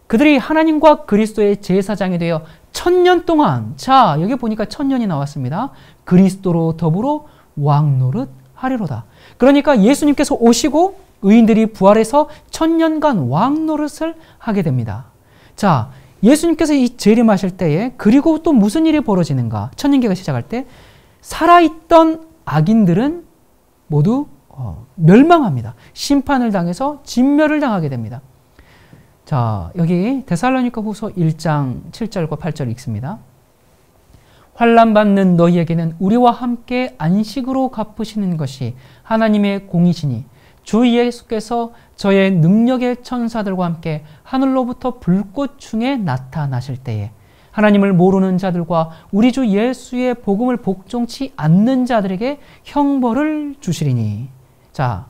그들이 하나님과 그리스도의 제사장이 되어 천년 동안, 자, 여기 보니까 천년이 나왔습니다. 그리스도로 더불어 왕노릇 하리로다. 그러니까 예수님께서 오시고 의인들이 부활해서 천년간 왕노릇을 하게 됩니다. 자, 예수님께서 이 재림하실 때에 그리고 또 무슨 일이 벌어지는가? 천년기가 시작할 때 살아있던 악인들은 모두 멸망합니다. 심판을 당해서 진멸을 당하게 됩니다. 자, 여기 데살로니가 후서 1장 7절과 8절 읽습니다. 환난받는 너희에게는 우리와 함께 안식으로 갚으시는 것이 하나님의 공이시니 주 예수께서 저의 능력의 천사들과 함께 하늘로부터 불꽃 중에 나타나실 때에 하나님을 모르는 자들과 우리 주 예수의 복음을 복종치 않는 자들에게 형벌을 주시리니. 자,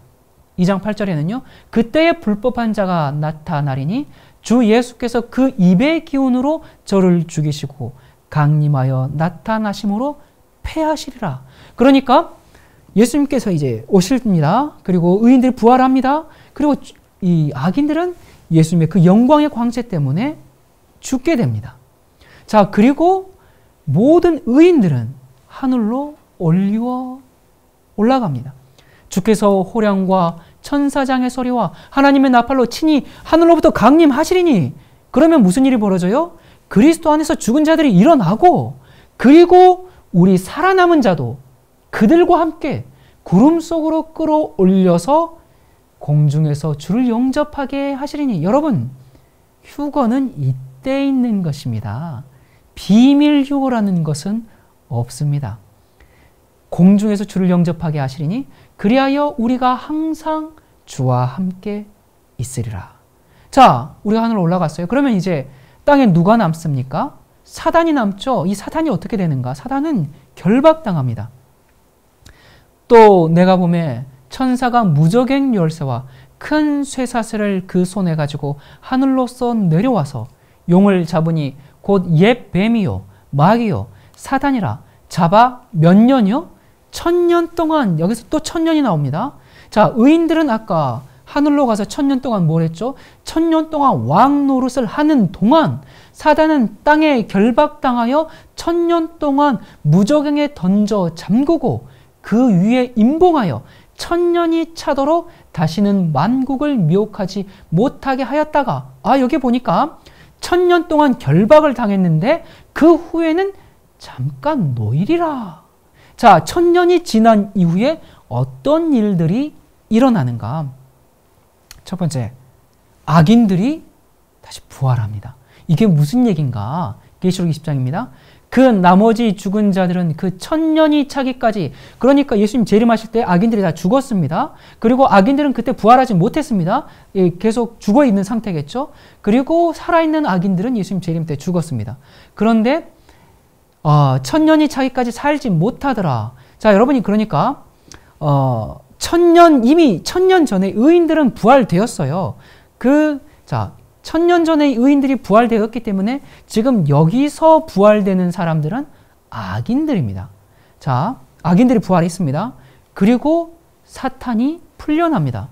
2장 8절에는요. 그때의 불법한 자가 나타나리니 주 예수께서 그 입의 기운으로 저를 죽이시고 강림하여 나타나심으로 패하시리라. 그러니까 예수님께서 이제 오십니다. 그리고 의인들이 부활합니다. 그리고 이 악인들은 예수님의 그 영광의 광채 때문에 죽게 됩니다. 자, 그리고 모든 의인들은 하늘로 올라갑니다. 주께서 호령과 천사장의 소리와 하나님의 나팔로 친히 하늘로부터 강림하시리니, 그러면 무슨 일이 벌어져요? 그리스도 안에서 죽은 자들이 일어나고, 그리고 우리 살아남은 자도 그들과 함께 구름 속으로 끌어올려서 공중에서 주를 영접하게 하시리니, 여러분, 휴거는 이때 있는 것입니다. 비밀 휴거라는 것은 없습니다. 공중에서 주를 영접하게 하시리니 그리하여 우리가 항상 주와 함께 있으리라. 자, 우리가 하늘로 올라갔어요. 그러면 이제 땅에 누가 남습니까? 사단이 남죠. 이 사단이 어떻게 되는가? 사단은 결박당합니다. 또 내가 보면 천사가 무저갱 열쇠와 큰 쇠사슬을 그 손에 가지고 하늘로서 내려와서 용을 잡으니 곧 옛 뱀이요 마귀요 사단이라 잡아 몇 년이요? 1000년 동안, 여기서 또 1000년이 나옵니다. 자, 의인들은 아까 하늘로 가서 1000년 동안 뭘 했죠? 1000년 동안 왕 노릇을 하는 동안 사단은 땅에 결박당하여 1000년 동안 무저갱에 던져 잠그고 그 위에 임봉하여 1000년이 차도록 다시는 만국을 미혹하지 못하게 하였다가, 여기 보니까 1000년 동안 결박을 당했는데 그 후에는 잠깐 노일이라. 자, 1000년이 지난 이후에 어떤 일들이 일어나는가? 첫 번째, 악인들이 다시 부활합니다. 이게 무슨 얘기인가? 계시록 20장입니다. 그 나머지 죽은 자들은 그 1000년이 차기까지, 그러니까 예수님 재림하실 때 악인들이 다 죽었습니다. 그리고 악인들은 그때 부활하지 못했습니다. 계속 죽어있는 상태겠죠. 그리고 살아있는 악인들은 예수님 재림 때 죽었습니다. 그런데 1000년이 차기까지 살지 못하더라. 자, 여러분이 그러니까 1000년, 이미 1000년 전에 의인들은 부활되었어요. 1000년 전에 의인들이 부활되었기 때문에 지금 여기서 부활되는 사람들은 악인들입니다. 자, 악인들이 부활했습니다. 그리고 사탄이 풀려납니다.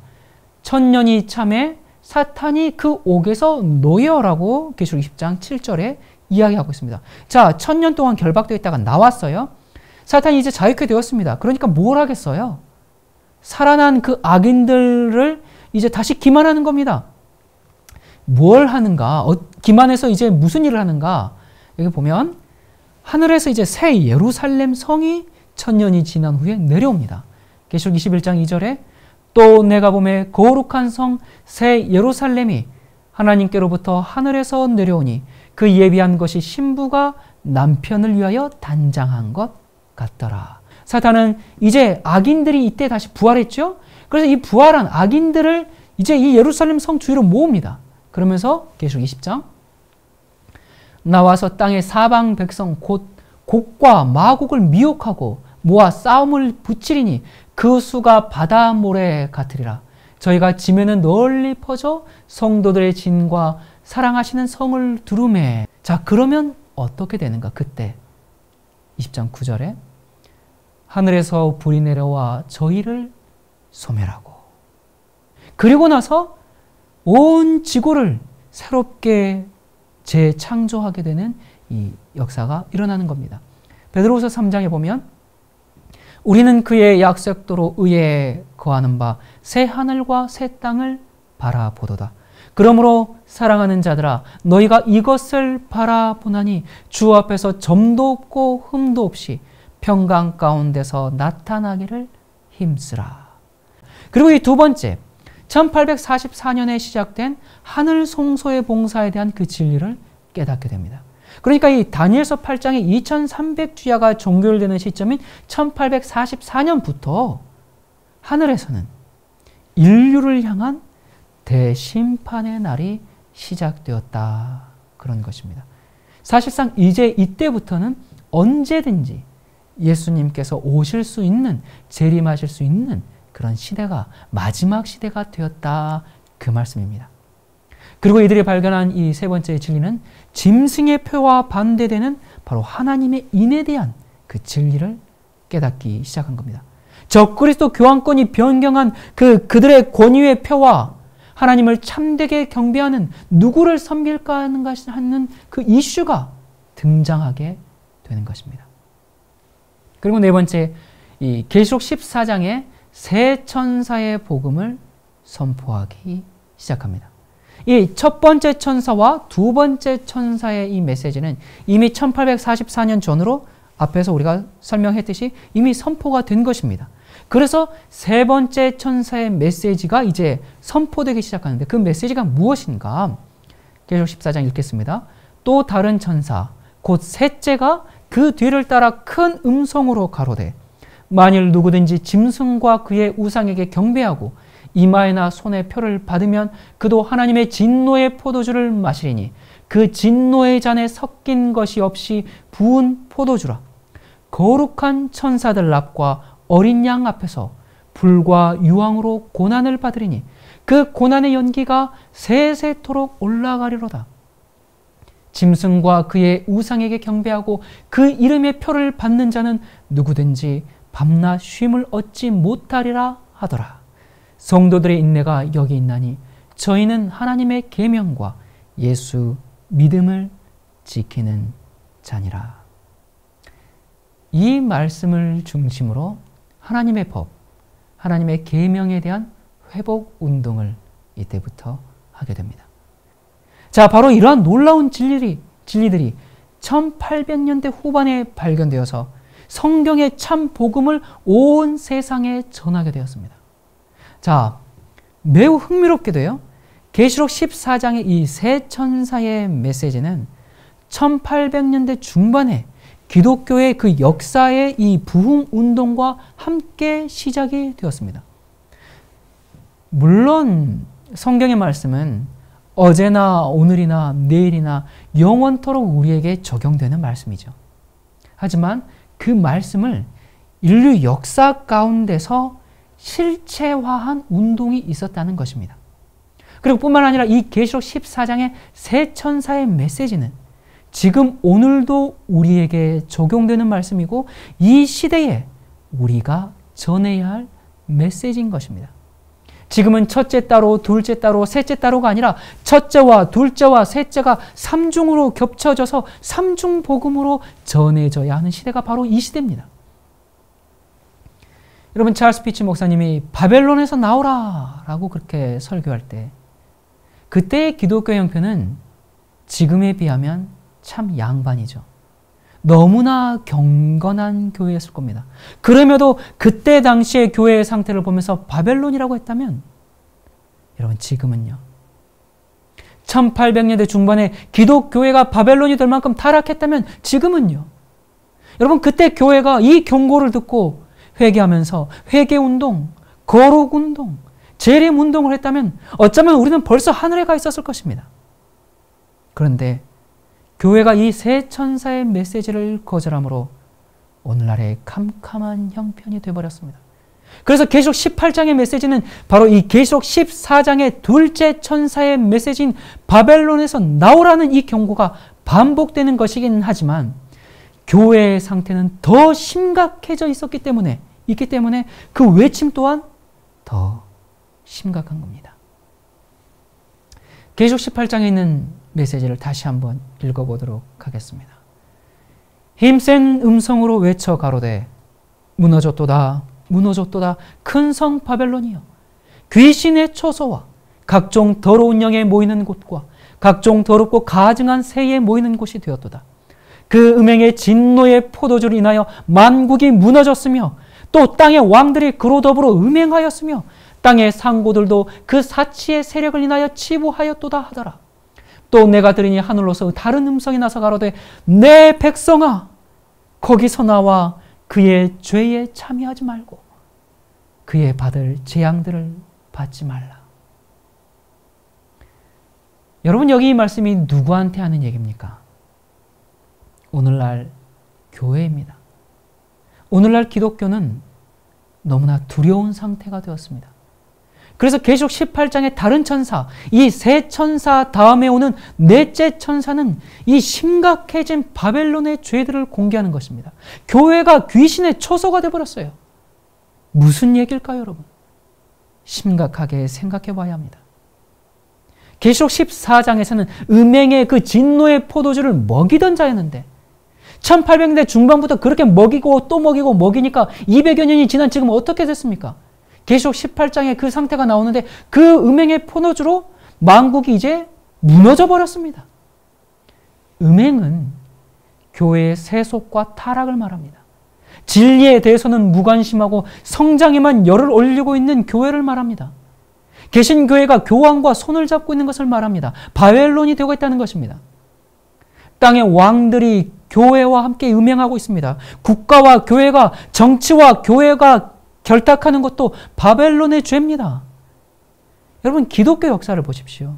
1000년이 참에 사탄이 그 옥에서 놓여라고 계시록 20장 7절에 이야기하고 있습니다. 자, 1000년 동안 결박되어 있다가 나왔어요. 사탄이 이제 자유케 되었습니다. 그러니까 뭘 하겠어요? 살아난 그 악인들을 이제 다시 기만하는 겁니다. 뭘 하는가? 기만해서 이제 무슨 일을 하는가? 여기 보면 하늘에서 이제 새 예루살렘 성이 1000년이 지난 후에 내려옵니다. 계시록 21장 2절에 또 내가 보매 거룩한 성 새 예루살렘이 하나님께로부터 하늘에서 내려오니 그 예비한 것이 신부가 남편을 위하여 단장한 것 같더라. 사탄은 이제 악인들이 이때 다시 부활했죠. 그래서 이 부활한 악인들을 이제 이 예루살렘 성 주위로 모읍니다. 그러면서 계시록 20장 나와서 땅의 사방 백성 곧 곡과 마곡을 미혹하고 모아 싸움을 붙이리니 그 수가 바다 모래 같으리라. 저희가 지면은 널리 퍼져 성도들의 진과 사랑하시는 성을 두루매. 자, 그러면 어떻게 되는가? 그때 20장 9절에 하늘에서 불이 내려와 저희를 소멸하고, 그리고 나서 온 지구를 새롭게 재창조하게 되는 이 역사가 일어나는 겁니다. 베드로후서 3장에 보면 우리는 그의 약속대로 의에 거하는 바 새 하늘과 새 땅을 바라보도다. 그러므로 사랑하는 자들아 너희가 이것을 바라보나니 주 앞에서 점도 없고 흠도 없이 평강 가운데서 나타나기를 힘쓰라. 그리고 이 두 번째, 1844년에 시작된 하늘 송소의 봉사에 대한 그 진리를 깨닫게 됩니다. 그러니까 이 다니엘서 8장에 2300주야가 종결되는 시점인 1844년부터 하늘에서는 인류를 향한 대심판의 날이 시작되었다. 그런 것입니다. 사실상 이제 이때부터는 언제든지 예수님께서 오실 수 있는, 재림하실 수 있는 그런 시대가, 마지막 시대가 되었다. 그 말씀입니다. 그리고 이들이 발견한 이 세 번째 진리는 짐승의 표와 반대되는 바로 하나님의 인에 대한 그 진리를 깨닫기 시작한 겁니다. 적그리스도 교황권이 변경한 그들의 권위의 표와 하나님을 참되게 경배하는 누구를 섬길까 하는 그 이슈가 등장하게 되는 것입니다. 그리고 네 번째, 이 계시록 14장에 새 천사의 복음을 선포하기 시작합니다. 이 첫 번째 천사와 두 번째 천사의 이 메시지는 이미 1844년 전으로 앞에서 우리가 설명했듯이 이미 선포가 된 것입니다. 그래서 세 번째 천사의 메시지가 이제 선포되기 시작하는데 그 메시지가 무엇인가? 계시록 14장 읽겠습니다. 또 다른 천사 곧 셋째가 그 뒤를 따라 큰 음성으로 가로되 만일 누구든지 짐승과 그의 우상에게 경배하고 이마에나 손에 표를 받으면 그도 하나님의 진노의 포도주를 마시리니 그 진노의 잔에 섞인 것이 없이 부은 포도주라. 거룩한 천사들 앞과 어린 양 앞에서 불과 유황으로 고난을 받으리니 그 고난의 연기가 세세토록 올라가리로다. 짐승과 그의 우상에게 경배하고 그 이름의 표를 받는 자는 누구든지 밤낮 쉼을 얻지 못하리라 하더라. 성도들의 인내가 여기 있나니 저희는 하나님의 계명과 예수 믿음을 지키는 자니라. 이 말씀을 중심으로 하나님의 법, 하나님의 계명에 대한 회복 운동을 이때부터 하게 됩니다. 자, 바로 이러한 놀라운 진리들이 1800년대 후반에 발견되어서 성경의 참 복음을 온 세상에 전하게 되었습니다. 자, 매우 흥미롭게도요, 계시록 14장의 이 새 천사의 메시지는 1800년대 중반에 기독교의 그 역사의 이 부흥 운동과 함께 시작이 되었습니다. 물론 성경의 말씀은 어제나 오늘이나 내일이나 영원토록 우리에게 적용되는 말씀이죠. 하지만 그 말씀을 인류 역사 가운데서 실체화한 운동이 있었다는 것입니다. 그리고 뿐만 아니라 이 계시록 14장의 새 천사의 메시지는 지금 오늘도 우리에게 적용되는 말씀이고 이 시대에 우리가 전해야 할 메시지인 것입니다. 지금은 첫째 따로 둘째 따로 셋째 따로가 아니라 첫째와 둘째와 셋째가 삼중으로 겹쳐져서 삼중 복음으로 전해져야 하는 시대가 바로 이 시대입니다. 여러분, 찰스 피치 목사님이 바벨론에서 나오라 라고 그렇게 설교할 때 그때의 기독교 형편은 지금에 비하면 참 양반이죠. 너무나 경건한 교회였을 겁니다. 그럼에도 그때 당시의 교회의 상태를 보면서 바벨론이라고 했다면 여러분, 지금은요, 1800년대 중반에 기독교회가 바벨론이 될 만큼 타락했다면 지금은요, 여러분, 그때 교회가 이 경고를 듣고 회개하면서 회개운동, 거룩운동, 재림운동을 했다면 어쩌면 우리는 벌써 하늘에 가 있었을 것입니다. 그런데 교회가 이 새 천사의 메시지를 거절함으로 오늘날의 캄캄한 형편이 되어버렸습니다. 그래서 계시록 18장의 메시지는 바로 이 계시록 14장의 둘째 천사의 메시지인 바벨론에서 나오라는 이 경고가 반복되는 것이긴 하지만 교회의 상태는 더 심각해져 있기 때문에 그 외침 또한 더 심각한 겁니다. 계시록 18장에 있는 메시지를 다시 한번 읽어보도록 하겠습니다. 힘센 음성으로 외쳐 가로되 무너졌도다 무너졌도다 큰 성 바벨론이여, 귀신의 초소와 각종 더러운 영에 모이는 곳과 각종 더럽고 가증한 새에 모이는 곳이 되었도다. 그 음행의 진노의 포도주로 인하여 만국이 무너졌으며 또 땅의 왕들이 그로 더불어 음행하였으며 땅의 상고들도 그 사치의 세력을 인하여 치부하였도다 하더라. 또 내가 들으니 하늘로서 다른 음성이 나서 가로되 내 백성아, 거기서 나와 그의 죄에 참여하지 말고 그의 받을 재앙들을 받지 말라. 여러분, 여기 이 말씀이 누구한테 하는 얘기입니까? 오늘날 교회입니다. 오늘날 기독교는 너무나 두려운 상태가 되었습니다. 그래서 계시록 18장의 다른 천사, 이 새 천사 다음에 오는 넷째 천사는 이 심각해진 바벨론의 죄들을 공개하는 것입니다. 교회가 귀신의 초소가 되어버렸어요. 무슨 얘기일까요, 여러분? 심각하게 생각해 봐야 합니다. 계시록 14장에서는 음행의 그 진노의 포도주를 먹이던 자였는데 1800년대 중반부터 그렇게 먹이고 또 먹이고 먹이니까 200여 년이 지난 지금 어떻게 됐습니까? 계시록 18장에 그 상태가 나오는데 그 음행의 포도주로 만국이 이제 무너져 버렸습니다. 음행은 교회의 세속과 타락을 말합니다. 진리에 대해서는 무관심하고 성장에만 열을 올리고 있는 교회를 말합니다. 개신교회가 교황과 손을 잡고 있는 것을 말합니다. 바벨론이 되고 있다는 것입니다. 땅의 왕들이 교회와 함께 음행하고 있습니다. 국가와 교회가, 정치와 교회가 결탁하는 것도 바벨론의 죄입니다. 여러분, 기독교 역사를 보십시오.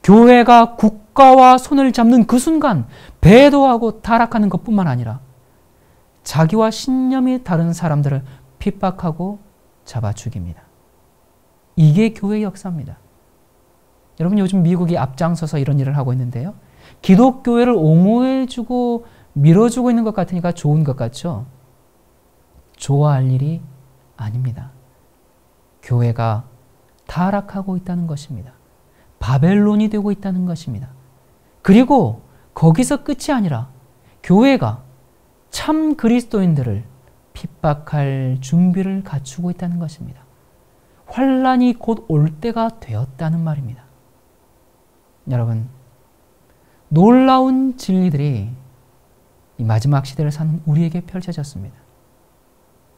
교회가 국가와 손을 잡는 그 순간 배도하고 타락하는 것뿐만 아니라 자기와 신념이 다른 사람들을 핍박하고 잡아 죽입니다. 이게 교회의 역사입니다. 여러분, 요즘 미국이 앞장서서 이런 일을 하고 있는데요. 기독교회를 옹호해주고 밀어주고 있는 것 같으니까 좋은 것 같죠? 좋아할 일이 아닙니다. 교회가 타락하고 있다는 것입니다. 바벨론이 되고 있다는 것입니다. 그리고 거기서 끝이 아니라 교회가 참 그리스도인들을 핍박할 준비를 갖추고 있다는 것입니다. 환란이 곧 올 때가 되었다는 말입니다. 여러분, 놀라운 진리들이 이 마지막 시대를 사는 우리에게 펼쳐졌습니다.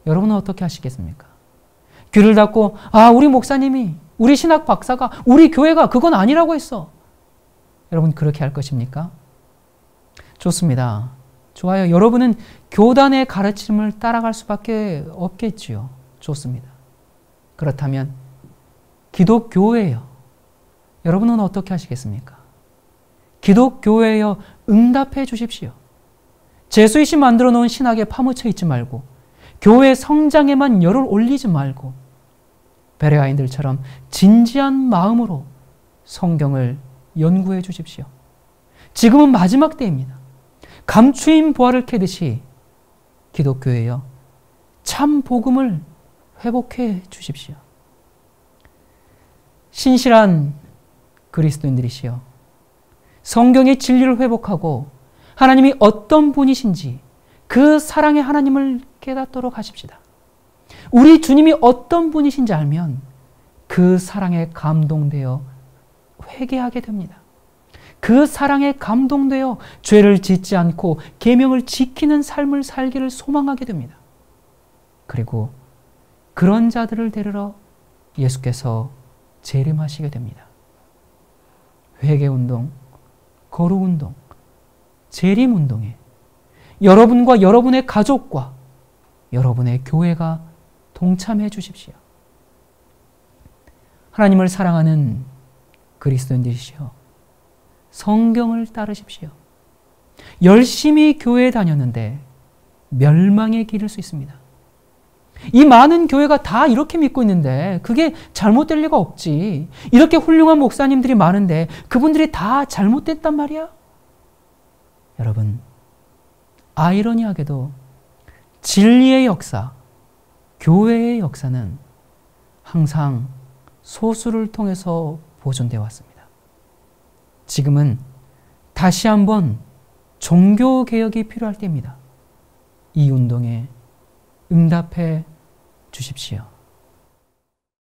여러분은 어떻게 하시겠습니까? 귀를 닫고 우리 목사님이, 우리 신학 박사가, 우리 교회가 그건 아니라고 했어. 여러분 그렇게 할 것입니까? 좋습니다. 좋아요. 여러분은 교단의 가르침을 따라갈 수밖에 없겠지요. 좋습니다. 그렇다면 기독교회여, 여러분은 어떻게 하시겠습니까? 기독교회여, 응답해 주십시오. 제수이시 만들어 놓은 신학에 파묻혀 있지 말고 교회 성장에만 열을 올리지 말고 베레아인들처럼 진지한 마음으로 성경을 연구해 주십시오. 지금은 마지막 때입니다. 감추인 보화를 캐듯이 기독교회여, 참 복음을 회복해 주십시오. 신실한 그리스도인들이시여, 성경의 진리를 회복하고 하나님이 어떤 분이신지 그 사랑의 하나님을 깨닫도록 하십시다. 우리 주님이 어떤 분이신지 알면 그 사랑에 감동되어 회개하게 됩니다. 그 사랑에 감동되어 죄를 짓지 않고 계명을 지키는 삶을 살기를 소망하게 됩니다. 그리고 그런 자들을 데리러 예수께서 재림하시게 됩니다. 회개운동, 거룩운동, 재림운동에 여러분과 여러분의 가족과 여러분의 교회가 동참해 주십시오. 하나님을 사랑하는 그리스도인들이시여, 성경을 따르십시오. 열심히 교회에 다녔는데 멸망에 기를 수 있습니다. 이 많은 교회가 다 이렇게 믿고 있는데 그게 잘못될 리가 없지. 이렇게 훌륭한 목사님들이 많은데 그분들이 다 잘못됐단 말이야? 여러분, 아이러니하게도 진리의 역사, 교회의 역사는 항상 소수를 통해서 보존되어 왔습니다. 지금은 다시 한번 종교개혁이 필요할 때입니다. 이 운동에 응답해 주십시오.